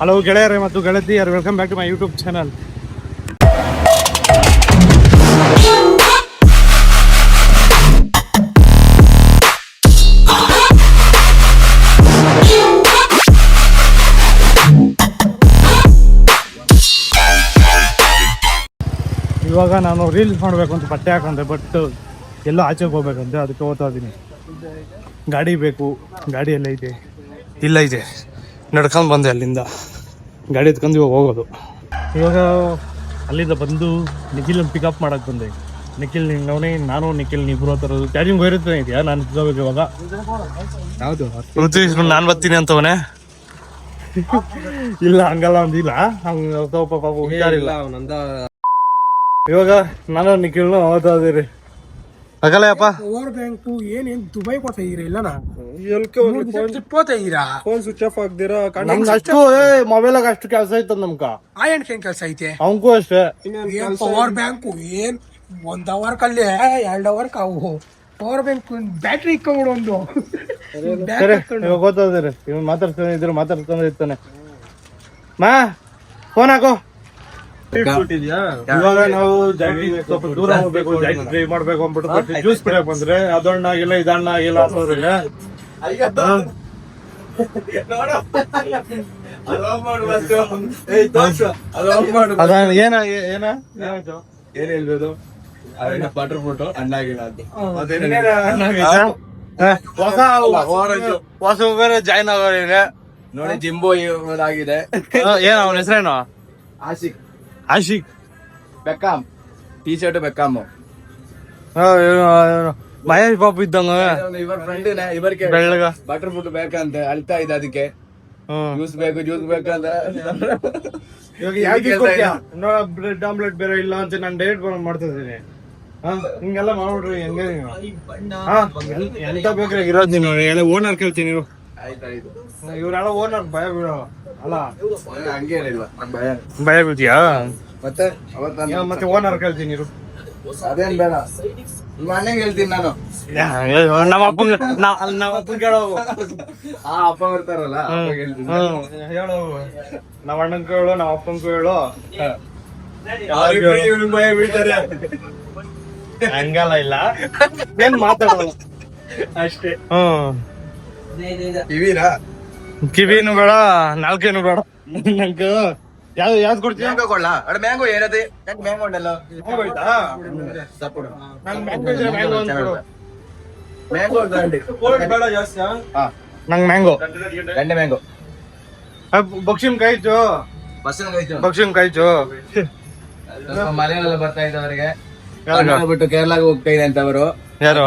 Hello ಗೆಳೆಯರೇ ಮತ್ತು ಗೆಳತಿಯರು, welcome back to my YouTube channel. ಇವಾಗ ನಾನು ರೀಲ್ಸ್ ಮಾಡಬೇಕು ಅಂತ ಬಟ್ಟೆ ಹಾಕೊಂಡೆ, ಬಟ್ ಎಲ್ಲೋ ಆಚೆಗೆ ಹೋಗ್ಬೇಕಂತೆ, ಅದಕ್ಕೆ ಹೋಗ್ತಾ ಇದ್ದೀನಿ. ಗಾಡಿ ಬೇಕು, ಗಾಡಿ ಎಲ್ಲ ಇದೆ, ಇಲ್ಲ ಇದೆ, ನಡ್ಕೊಂಡು ಬಂದೆ ಅಲ್ಲಿಂದ. ಗಾಡಿ ಎತ್ಕೊಂಡು ಇವಾಗ ಹೋಗೋದು. ಇವಾಗ ಅಲ್ಲಿಂದ ಬಂದು ನಿಖಿಲ್ ಪಿಕಪ್ ಮಾಡಕ್ಕೆ ಬಂದೆ. ನಿಖಿಲ್ ಅವನೇ, ನಾನು ನಿಖಿಲ್ ಇಬ್ಬರು ತರೋದು. ಚಾರ್ಜಿಂಗ್ ಹೋಗಿರ್ತಾನೆ ಇದೆಯಾ, ನಾನು ಇಟ್ಕೋಬೇಕು ಇವಾಗ. ಯಾವುದು ಋತುಷ್ ನಾನು ಬರ್ತೀನಿ ಅಂತವನೇ. ಇಲ್ಲ ಹಂಗಲ್ಲ ಒಂದಿಲ್ಲ, ಹಂಗೆ ಪಾಪ ಹುಷಾರಿಲ್ಲ. ಇವಾಗ ನಾನು ನಿಖಿಲ್ನ ಹೋಗ್ತಾ ಇದೀರಿ. ಆಗಲ್ಲ ಅಪ್ಪ, ಪವರ್ ಬ್ಯಾಂಕ್ ಏನೇನು ದುಬೈ ಕೊಡ್ತಾ ಇದೀರ? ಇಲ್ಲ ಫೋನ್ ಸ್ವಿಚ್ ಆಫ್ ಆಗ್ದಿರಾ ಅಷ್ಟು ಮೊಬೈಲಾಗ ಅಷ್ಟು ಕೆಲಸ ಐತದ ನಮ್ಗ. ಏನ್ ಕೆಲಸ ಐತೆ ಅವನ್ಗೂ ಅಷ್ಟೇ. ಪವರ್ ಬ್ಯಾಂಕ್ ಏನ್ 1 ಅವರ್ ಕಲ್ಲಿ 2 ಅವರ್ ಕಾವು ಪವರ್ ಬ್ಯಾಂಕ್ ಬ್ಯಾಟ್ರಿ ಇಕ್ಕೊಂಡ್ಬಿಡು ಒಂದು. ಇವಾಗ ಗೊತ್ತಾದ್ರೆ ಇವ್ ಮಾತಾಡ್ತಾನೆ ಇರ್ತಾನೆ. ಮಾ ಫೋನ್ ಹಾಕೋ. ಇವಾಗ ನಾವು ಸ್ವಲ್ಪ ದೂರ ಹೋಗ್ಬೇಕು, ಡ್ರೈವ್ ಮಾಡ್ಬೇಕು ಅಂದ್ಬಿಟ್ಟು ಜ್ಯೂಸ್ ಕುಡಿಯಕ್ ಬಂದ್ರೆ ಅದಣ್ಣ ಆಗಿಲ್ಲ ಇದಣ್ಣ ಆಗಿಲ್ಲ ಅನ್ನೋದ್ರಿಗೆ ಏನಾಯ್ತು ಏನ್ ಹೇಳ್ಬೋದು? ಬಟರ್ ಫ್ರೂಟ್ ಹಣ್ಣಾಗಿಲ್ಲ ಅದು. ಹೊಸ ಬೇರೆ ಜಾಯ್ನ್ ಆಗೋರಿಗೆ ನೋಡಿ, ಜಿಂಬೋ ಆಗಿದೆ. ಏನ ಅವನ ಹೆಸರೇನು? Ashik Beckham. T shirt Beckham. Mahesh Babu ಇದ್ದಂಗ ಇವ್ರ ಫ್ರೆಂಡ್ ಇವರಿಗೆ ಬೆಳ್ಳಗ ಬಟರ್ ಫ್ರೂಟ್ ಬೇಕಂತ ಅಳ್ತಾ ಇದೆ. ಅದಕ್ಕೆ ಜ್ಯೂಸ್ ಬೇಕಂತ. ಬ್ರೆಡ್ ಆಮ್ಲೆಟ್ ಬೇರೆ ಇಲ್ಲ ಅಂತ ನಾನು ಡೈರೆಕ್ಟ್ ಮಾಡ್ತಾ ಇದ್ದೀನಿ. ಹಿಂಗೆಲ್ಲ ಮಾಡ್ಬಿಡ್ರಿ, ಹೆಂಗೆ ಎಂತ ಬೇಕ್ರಿ ಇರೋದ್ ನೀನು ಎಲ್ಲ ಓನರ್ ಕೇಳ್ತೀನಿ. ಇವ್ರೆಲ್ಲ ಓನರ್ ಭಯ ಬೀಳೋ ಅಲ್ಲ, ಹಂಗೇನಿಲ್ಲ, ಭಯ ಬೀಳ್ತೀಯಾ? ಮತ್ತೆ ಓನರ್ ಕೇಳ್ತೀನಿ ಇರು. ಅದೇನ್ ಬೇಡ, ಮನೆಗೆ ಹೇಳ್ತೀನಿ ನಾನು. ನಮ್ಮ ಅಪ್ಪನ ಕೇಳೋ. ಆ ಅಪ್ಪ ಬರ್ತಾರಲ್ಲ, ಹೇಳು, ನಾವ್ ಅಣ್ಣನ್ ಕೇಳು, ನಾವ್ ಅಪ್ಪನ್ ಕೇಳು. ಭಯ ಬೀಳ್ತಾರೆ. ಹಂಗಲ್ಲ, ಇಲ್ಲ ಏನ್ ಮಾತಾಡೋದು ಅಷ್ಟೇ. ಕಿವಿನು ಬೇಡ, ನಾಲ್ಕೇನು ಬೇಡ. ನಂಗ ಯಾವ್ದು ಕೊಡ್ತೀವಿ? ಮ್ಯಾಂಗೋ ಕೊಡ್ಲಾ? ಅಡ ಮ್ಯಾಂಗೋ ಏನದೆ? ಮ್ಯಾಂಗೋ ಉಂಟಲ್ಲ, ನಂಗ್ ಮ್ಯಾಂಗೋ, ಗಂಡೆ ಮ್ಯಾಂಗೋ. ಬಕ್ಷಿಮ್ ಕಾಯ್ತು, ಬಕ್ಷಿಮ್ ಕಾಯ್ತು. ಮನೆಯಲ್ಲ ಬರ್ತಾ ಇದ್ದವರಿಗೆ ಬಿಟ್ಟು ಕೇರಳಾಗ ಹೋಗ್ತಾ ಇದೆ ಅಂತ ಅವರು. ಯಾರು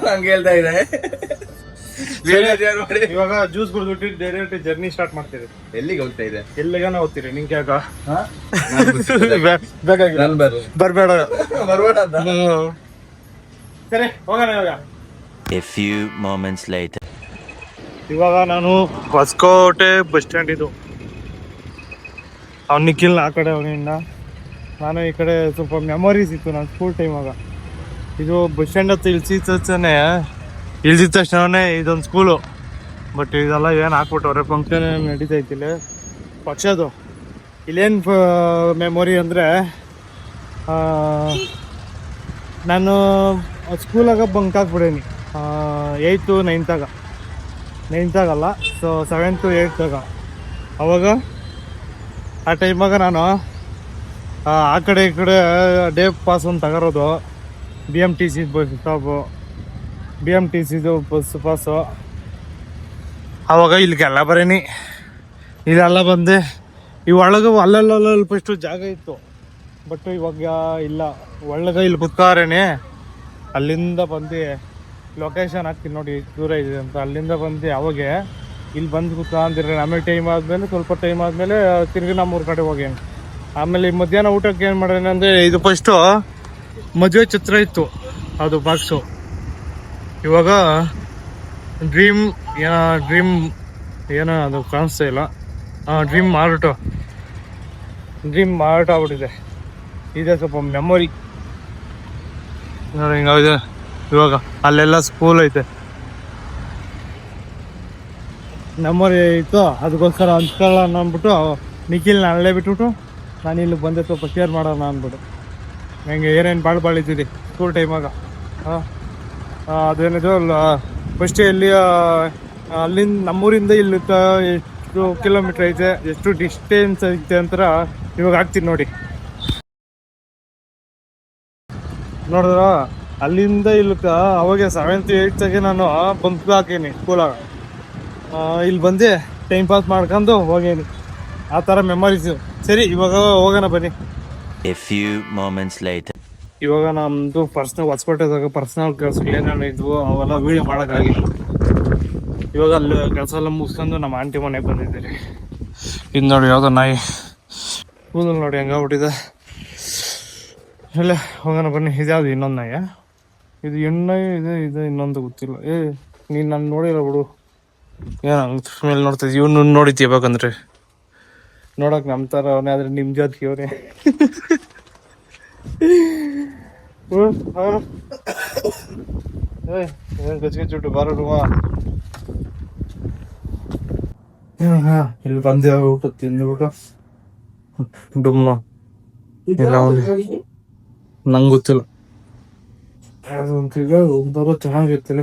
ಹಂಗೆ ಹೇಳ್ತಾ ಇದೆ. ಇವಾಗ ಜ್ಯೂಸ್ ಕುಡಿದ್ಬಿಟ್ಟು ಡೈರೆಕ್ಟ್ ಜರ್ನಿ ಸ್ಟಾರ್ಟ್ ಮಾಡ್ತೀರಿ. ಎಲ್ಲಿಗೆ ಹೋಗ್ತಾ ಇದೆ? ಎಲ್ಲಿಗಾನ ಹೋಗ್ತೀರಿ? ನಿಂಗೆ ಯಾಕ ಬರ್ಬೇಡ ಸರಿ ಹೋಗೋಣ. ಇವಾಗ A few moments later. ಇವಾಗ ನಾನು ಹೊಸಕೋಟೆ ಬಸ್ ಸ್ಟ್ಯಾಂಡ್. ಇದು ಅವ್ನು ನಿಖಿಲ್ ಆ ಕಡೆ, ಅವನಿಂದ ನಾನು ಈ ಕಡೆ. ಸ್ವಲ್ಪ ಮೆಮೊರೀಸ್ ಇತ್ತು ನಾನು ಸ್ಕೂಲ್ ಟೈಮಾಗ. ಇದು ಬಸ್ ಸ್ಟ್ಯಾಂಡ್ ಹತ್ತು ಇಳಿಸಿದ ತಕ್ಷಣವೇ ಇದೊಂದು ಸ್ಕೂಲು. ಬಟ್ ಇದೆಲ್ಲ ಏನು ಹಾಕ್ಬಿಟ್ಟವ್ರೆ, ಫಂಕ್ಷನ್ ನಡೀತೈತಿಲ್ಲ ಪಕ್ಷದು. ಇಲ್ಲೇನು ಮೆಮೊರಿ ಅಂದರೆ, ನಾನು ಸ್ಕೂಲಾಗ ಬಂಕ್ ಹಾಕ್ಬಿಡೀನಿ 8th 9th ಆಗಲ್ಲ, ಸೊ 7th 8th ಅವಾಗ ಆ ಟೈಮಾಗ ನಾನು ಆ ಕಡೆ ಈ ಕಡೆ ಡೇ ಪಾಸ್ ಒಂದು ತಗೊರೋದು. BMTC ಬಸ್ ಸ್ಟಾಪು, BMTCದು ಬಸ್ ಪಾಸು. ಆವಾಗ ಇಲ್ಲಿಗೆಲ್ಲ ಬರೀನಿ, ಇಲ್ಲೆಲ್ಲ ಬಂದೆ. ಒಳಗೆ ಅಲ್ಲಲ್ಲಿ ಫಸ್ಟು ಜಾಗ ಇತ್ತು, ಬಟ್ ಇವಾಗ ಇಲ್ಲ. ಒಳಗೆ ಇಲ್ಲಿ ಕುತ್ಕಾರೇನೆ, ಅಲ್ಲಿಂದ ಬಂದು ಲೊಕೇಶನ್ ಹಾಕ್ತೀನಿ ನೋಡಿ, ದೂರ ಇದೆ ಅಂತ. ಅಲ್ಲಿಂದ ಬಂದು ಅವಾಗ ಇಲ್ಲಿ ಬಂದು ಕುತ್ಕೊಂಡಿದ್ರೆ, ಆಮೇಲೆ ಟೈಮ್ ಆದಮೇಲೆ ಸ್ವಲ್ಪ ಟೈಮ್ ಆದಮೇಲೆ ತಿರುಗಿ ನಮ್ಮೂರ ಕಡೆ ಹೋಗೇನು. ಆಮೇಲೆ ಮಧ್ಯಾಹ್ನ ಊಟಕ್ಕೆ ಏನು ಮಾಡೋಣ ಅಂದರೆ, ಇದು ಫಸ್ಟು ಮದುವೆ ಚಿತ್ರ ಇತ್ತು, ಅದು ಬಾಕ್ಸು. ಇವಾಗ ಡ್ರೀಮ್ ಏನೋ ಅದು ಕಾಣಿಸ್ತಾ ಇಲ್ಲ. ಡ್ರೀಮ್ ಮಾರ್ಟ್ ಆಗ್ಬಿಟ್ಟಿದೆ. ಇದೆ ಸ್ವಲ್ಪ ಮೆಮೊರಿ ಹಿಂಗಿದೆ. ಇವಾಗ ಅಲ್ಲೆಲ್ಲ ಸ್ಕೂಲ್ ಐತೆ. ಮೆಮೊರಿ ಇತ್ತು, ಅದಕ್ಕೋಸ್ಕರ ಅಂದ್ಕೊಳ್ಳೋಣ ಅಂದ್ಬಿಟ್ಟು ನಿಖಿಲ್ನ ಅಲ್ಲೇ ಬಿಟ್ಬಿಟ್ಟು ನಾನು ಇಲ್ಲಿ ಬಂದೆ ಸ್ವಲ್ಪ ಶೇರ್ ಮಾಡೋಣ ಅಂದ್ಬಿಟ್ಟು. ಹೆಂಗೆ ಏನೇನು ಬಾಳು ಇದ್ದೀರಿ ಸ್ಕೂಲ್ ಟೈಮಾಗ. ಹಾಂ ಅದೇನಿದು ಫಸ್ಟ್ ಎಲ್ಲಿ ಅಲ್ಲಿಂದ ನಮ್ಮೂರಿಂದ ಇಲ್ಲಿ ಎಷ್ಟು ಕಿಲೋಮೀಟ್ರ್ ಐತೆ, ಎಷ್ಟು ಡಿಸ್ಟೆನ್ಸ್ ಐತೆ ಅಂತ ಇವಾಗ ಹಾಕ್ತೀನಿ ನೋಡಿ. ನೋಡಿದ್ರ ಅಲ್ಲಿಂದ ಇಲ್ಲಕ್ಕ ಅವಾಗ 7th 8th ನಾನು ಬಂಕ್ ಹಾಕೀನಿ ಸ್ಕೂಲಾಗ. ಇಲ್ಲಿ ಬಂದು ಟೈಮ್ ಪಾಸ್ ಮಾಡ್ಕೊಂಡು ಹೋಗೀನಿ. ಆ ಥರ ಮೆಮೊರೀಸು. ಸರಿ ಇವಾಗ ಹೋಗೋಣ ಬನ್ನಿ. A few moments later. ಇವಾಗ ನಮ್ಮದು ಹೊಸಕೋಟೆದಾಗ ಪರ್ಸ್ನಲ್ ಕೆಲಸಗಳು ಏನೇನು ಇದ್ವು ಅವೆಲ್ಲ ವೀಡಿಯೋ ಮಾಡೋಕ್ಕಾಗಿಲ್ಲ. ಇವಾಗ ಅಲ್ಲಿ ಕೆಲಸ ಎಲ್ಲ ಮುಗಿಸ್ಕೊಂಡು ನಮ್ಮ ಆಂಟಿ ಮನೆಗೆ ಬಂದಿದ್ದೀರಿ. ಇದು ನೋಡಿ ಯಾವುದೋ ನಾಯಿ ಕೂದಲು ನೋಡಿ ಹೆಂಗಾಗ್ಬಿಟ್ಟಿದೆ. ಇಲ್ಲ ಹೋಗೋಣ ಬನ್ನಿ. ಇದ್ಯಾವುದು ಇನ್ನೊಂದು ನಾಯ? ಇದು ಹೆಣ್ಣಾಯಿ ಇದೆ ಇನ್ನೊಂದು ಗೊತ್ತಿಲ್ಲ. ನೀನು ನಾನು ನೋಡಿಲ್ಲ ಬಿಡು. ಏನೋ ಮೇಲೆ ನೋಡ್ತಿದ್ದೆ. ಇವನು ನೋಡಿದ್ದೆ ಬೇಕಂದ್ರೆ ನೋಡೋಕೆ ನಮ್ಮ ಥರ ಅವನೇ, ಆದರೆ ನಿಮ್ಮ ಜಾತಿ ಅವನೇ. ಗಚ್ಚಿಟ್ಟು ಬರೋಡುವ. ಇಲ್ಲಿ ಬಂದೆ ಊಟ ತಿಂದ್ಬಿಟ್ಟು ಡುಮ್ಮ ಇಲ್ಲ ನಂಗೆ ಗೊತ್ತಿಲ್ಲ. ಈಗ ಬರೋ ಚೆನ್ನಾಗಿರ್ತಿಲ್ಲ.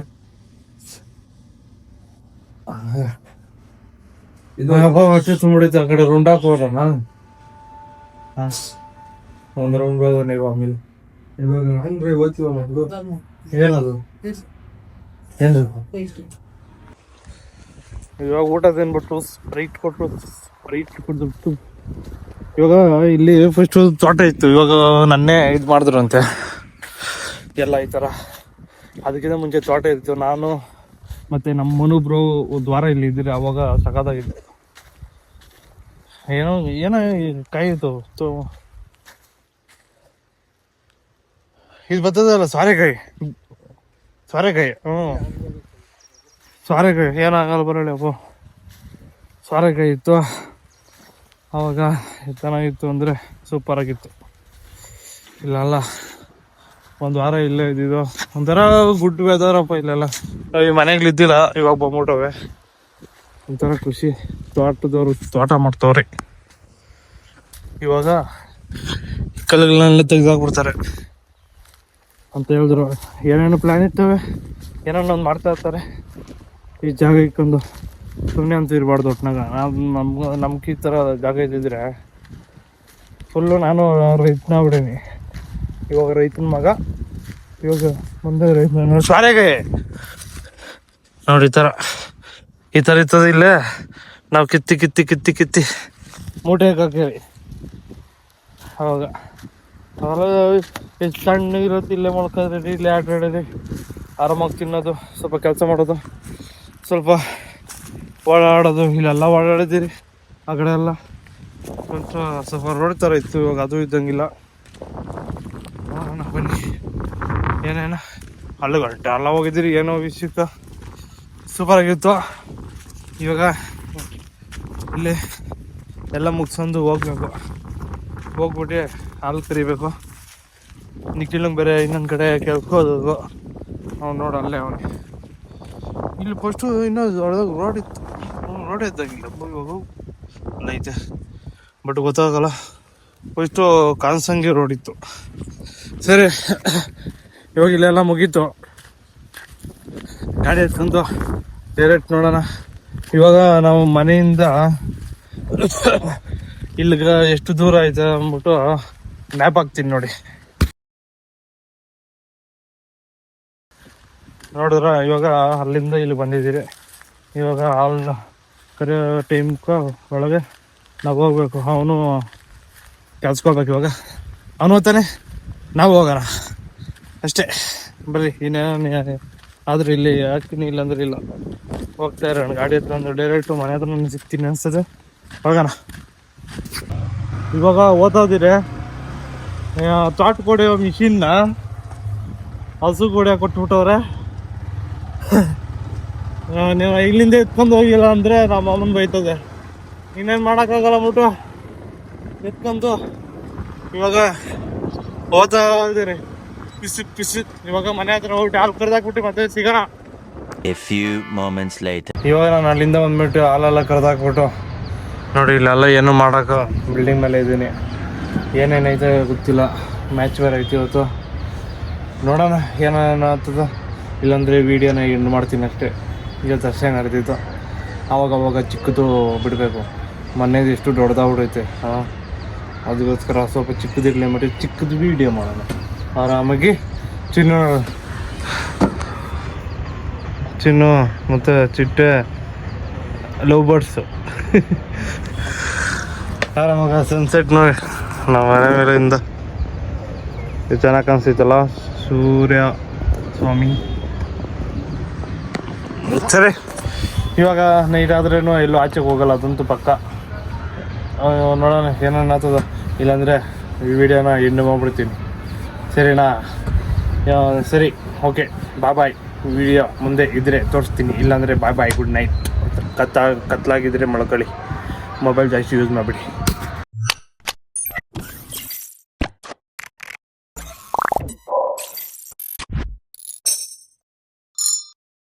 ಹೊಟ್ಟೆ ತುಂಬಿಡಿತು. ಆ ಕಡೆ ರೌಂಡ್ ಹಾಕೋಣ. ಒಂದು ರೌಂಡ್ ಹೋಗೋಣ ನೀವು. ಆಮೇಲೆ ಇವಾಗ ಹಂಗ್ರೆ ಓದ್ತೀವ ಏನದು ಏನು ಇವಾಗ ಊಟ ತಿನ್ಬಿಟ್ಟು ಸ್ಪ್ರೈಟ್ ಕೊಟ್ಬಿಟ್ಟು ಇವಾಗ ಇಲ್ಲಿ ಫಸ್ಟ್ ತೋಟ ಇತ್ತು. ಇವಾಗ ನನ್ನೇ ಇದು ಮಾಡಿದ್ರು ಅಂತೆ ಎಲ್ಲ ಈ ಥರ. ಅದಕ್ಕಿಂತ ಮುಂಚೆ ತೋಟ ಇತ್ತು. ನಾನು ಮತ್ತು ನಮ್ಮ ಮನೊಬ್ರು ಒಂದು ವಾರ ಇಲ್ಲಿ ಇದ್ದೀರಿ. ಅವಾಗ ಸಖತ್ತಾಗಿತ್ತು. ಏನೋ ಕಾಯಿ ಇತ್ತು. ಇದು ಬರ್ತದಲ್ಲ ಸೋರೆಕಾಯಿ. ಸೋರೆಕಾಯಿ ಏನಾಗಲ್ಲ ಬರೋಳಿ ಅಪ್ಪ. ಸೋರೆಕಾಯಿ ಇತ್ತು ಅವಾಗ. ಚೆನ್ನಾಗಿತ್ತು ಅಂದರೆ ಸೂಪರಾಗಿತ್ತು. ಇಲ್ಲೆಲ್ಲ ಒಂದು ವಾರ ಇಲ್ಲೇ ಇದ್ದಿದ್ದು. ಒಂಥರ ಗುಡ್ ವೆದರಪ್ಪ ಇಲ್ಲೆಲ್ಲ. ಈ ಮನೆಗಳಿದ್ದಿಲ್ಲ, ಇವಾಗ ಬಂದ್ಬಿಟ್ಟವೆ. ಒಂಥರ ಖುಷಿ. ತೋಟದವ್ರು ತೋಟ ಮಾಡ್ತವ್ರಿ. ಇವಾಗ ಕಲ್ಲುಗಳನ್ನೆಲ್ಲ ತೆಗೆದಾಕ್ಬಿಡ್ತಾರೆ ಅಂತ ಹೇಳಿದ್ರು. ಏನೇನು ಪ್ಲ್ಯಾನ್ ಇರ್ತವೆ, ಏನೇನೋ ಒಂದು ಮಾಡ್ತಾ ಇರ್ತಾರೆ. ಈ ಜಾಗ ಇಕ್ಕೊಂಡು ಸುಮ್ಮನೆ ಅಂತ ಇರಬಾರ್ದು. ಒಟ್ನಾಗ ನಮ್ಗೆ ಈ ಥರ ಜಾಗ ಇದ್ದಿದ್ರೆ ಫುಲ್ಲು ನಾನು ರೈತನ ಬಿಡೀನಿ. ಇವಾಗ ರೈತನ ಮಗ. ಇವಾಗ ಮುಂದೆ ರೈತನ ಸಾರೆಗಾಯಿ ನೋಡಿ. ಈ ಥರ ಇರ್ತದೆ. ಇಲ್ಲೇ ನಾವು ಕಿತ್ತಿ ಮೂಟೆ ಹಾಕೀವಿ. ಅವಾಗ ಎಷ್ಟು ಸಣ್ಣ ಇರುತ್ತೆ. ಇಲ್ಲೇ ಮೊಳ್ಕೋದ್ರಿ, ಇಲ್ಲೇ ಆಟಾಡೋದು, ಆರಾಮಾಗಿ ತಿನ್ನೋದು, ಸ್ವಲ್ಪ ಕೆಲಸ ಮಾಡೋದು, ಸ್ವಲ್ಪ ಓಡಾಡೋದು. ಇಲ್ಲೆಲ್ಲ ಓಡಾಡಿದ್ದೀರಿ. ಆ ಕಡೆ ಎಲ್ಲ ಸ್ವಲ್ಪ ರೋಡ್ ಥರ ಇತ್ತು. ಇವಾಗ ಅದು ಇದ್ದಂಗಿಲ್ಲ. ಬನ್ನಿ. ಏನೇನು ಅಲ್ಲುಗಟ್ಟೆ ಎಲ್ಲ ಹೋಗಿದ್ದೀರಿ. ಏನೋ ವಿಷಯಕ್ಕೆ ಸೂಪರಾಗಿತ್ತು. ಇವಾಗ ಇಲ್ಲಿ ಎಲ್ಲ ಮುಗಿಸ್ಕೊಂಡು ಹೋಗ್ಬಿಟ್ಟು ಹಾಲು ಕರಿಬೇಕು. ನಿಖಿಲಂಗೆ ಬೇರೆ ಇನ್ನೊಂದು ಕಡೆ ಕೇಳ್ಕೋದು. ಅವ್ನು ನೋಡು ಅಲ್ಲೇ ಅವನಿಗೆ. ಇಲ್ಲಿ ಫಸ್ಟು ಇನ್ನೂ ಹೊಡೆದಾಗ ರೋಡ್ ಇತ್ತು. ರೋಡೇ ಇದ್ದಂಗಿಲ್ಲ. ಇವಾಗ ಅಲ್ಲ ಐತೆ ಬಟ್ ಗೊತ್ತಾಗಲ್ಲ. ಫಸ್ಟು ಕಾನ್ಸಂಗಿ ರೋಡ್ ಇತ್ತು. ಸರಿ ಇವಾಗ ಇಲ್ಲೆಲ್ಲ ಮುಗೀತು. ಗಾಡಿ ಎತ್ಕೊಂಡು ಡೈರೆಕ್ಟ್ ನೋಡೋಣ. ಇವಾಗ ನಾವು ಮನೆಯಿಂದ ಇಲ್ಲಿಗ ಎಷ್ಟು ದೂರ ಐತೆ ಅಂದ್ಬಿಟ್ಟು ಮ್ಯಾಪ್ ಹಾಕ್ತೀನಿ ನೋಡಿ. ನೋಡಿದ್ರ ಇವಾಗ ಅಲ್ಲಿಂದ ಇಲ್ಲಿ ಬಂದಿದ್ದೀರಿ. ಇವಾಗ ಹಾಲ್ ಕರೆ ಟೈಮ್ಕ ಒಳಗೆ ನಾವು ಹೋಗ್ಬೇಕು. ಅವನು ಕೆಲ್ಸ್ಕೊಳ್ಬೇಕು. ಇವಾಗ ಅವನು ಹೋಗ್ತಾನೆ, ನಾವು ಹೋಗೋಣ ಅಷ್ಟೇ. ಬರ್ರಿ ಇನ್ನೇನು ಆದ್ರೆ ಇಲ್ಲಿ ಹಾಕ್ತೀನಿ, ಇಲ್ಲಾಂದ್ರೆ ಇಲ್ಲ. ಹೋಗ್ತಾ ಇರೋಣ. ಗಾಡಿ ಹತ್ರ ಡೈರೆಕ್ಟು ಮನೆ ಹತ್ರ ಸಿಗ್ತೀನಿ ಅನ್ಸ್ತದೆ. ಹೋಗೋಣ. ಇವಾಗ ಓದೋದಿರಿ ತೋಟ ಕೊಡೋ ಮಿಷಿನ್ನ ಹಸು ಕೊಡಿಯೋ ಕೊಟ್ಬಿಟ್ಟವ್ರೆ. ನೀವು ಇಲ್ಲಿಂದ ಎತ್ಕೊಂಡು ಹೋಗಿಲ್ಲ ಅಂದರೆ ನಮ್ಮ ಅಮ್ಮನ ಬೈತದೆ. ಇನ್ನೇನು ಮಾಡೋಕ್ಕಾಗಲ್ಲ ಅಂದ್ಬಿಟ್ಟು ಎತ್ಕೊಂಡು ಇವಾಗ ಓದ್ತಾ ಇದ್ದೀರಿ. ಪಿಸಿ ಇವಾಗ ಮನೆ ಹತ್ರ ಹೋಗ್ಬಿಟ್ಟು ಹಾಲು ಕರೆದಾಕ್ಬಿಟ್ಟು ಮತ್ತೆ ಸಿಗೋಣ. A few moments later. ಇವಾಗ ನಾನು ಅಲ್ಲಿಂದ ಬಂದ್ಬಿಟ್ಟು ಹಾಲೆಲ್ಲ ಕರೆದಾಕ್ಬಿಟ್ಟು ನೋಡಿ ಇಲ್ಲೆಲ್ಲ ಏನು ಮಾಡೋಕೆ ಬಿಲ್ಡಿಂಗ್ ಮೇಲೆ ಇದ್ದೀನಿ. ಏನೇನೈತೆ ಗೊತ್ತಿಲ್ಲ. ಮ್ಯಾಚ್ ಬೇರೆ ಐತಿ ಇವತ್ತು. ನೋಡೋಣ ಏನೇನು ಆಗ್ತದ. ಇಲ್ಲಾಂದರೆ ವೀಡಿಯೋನ ಎಂಡ್ ಮಾಡ್ತೀನಿ ಅಷ್ಟೇ. ಇವತ್ತು ಅಷ್ಟೇ ನಡೆದಿತ್ತು. ಆವಾಗ ಚಿಕ್ಕದು ಬಿಡಬೇಕು. ಮೊನ್ನೆದು ಎಷ್ಟು ದೊಡ್ಡದಾಗ್ಬಿಡೈತೆ. ಅದಕ್ಕೋಸ್ಕರ ಸ್ವಲ್ಪ ಚಿಕ್ಕದಿರಲಿ ಮತ್ತು ಚಿಕ್ಕದು ವೀಡಿಯೋ ಮಾಡೋಣ ಆರಾಮಾಗಿ. ಚಿನ್ನು ಮತ್ತು ಚಿಟ್ಟೆ ಲವ್ ಬರ್ಡ್ಸು ಆರಾಮಾಗ ಸನ್ಸೆಟ್ ನೋಡಿ ನಮ್ಮ ಮನೆ ಮೇಲಿಂದ ಇದು ಚೆನ್ನಾಗಿ ಕಾಣಿಸ್ತೈತಲ್ಲ ಸೂರ್ಯ ಸ್ವಾಮಿ. ಸರಿ ಇವಾಗ ನೈಟ್ ಆದ್ರೂ ಎಲ್ಲೂ ಆಚೆಗೆ ಹೋಗಲ್ಲ, ಅದಂತೂ ಪಕ್ಕ. ನೋಡೋಣ ಏನೇನು ಆಗ್ತದ. ಇಲ್ಲಾಂದರೆ ಈ ವಿಡಿಯೋನ ಎಂಡ್ ಮಾಡ್ಬಿಡ್ತೀನಿ. ಸರಿನಾ? ಸರಿ, ಓಕೆ, ಬಾಯ್. ವಿಡಿಯೋ ಮುಂದೆ ಇದ್ದರೆ ತೋರಿಸ್ತೀನಿ, ಇಲ್ಲಾಂದರೆ ಬಾಯ್. Good night. ಕತ್ಲಾಗಿದ್ದರೆ ಮಲ್ಕೊಳ್ಳಿ. ಮೊಬೈಲ್ ಜಾಸ್ತಿ ಯೂಸ್ ಮಾಡಿಬಿಡಿ.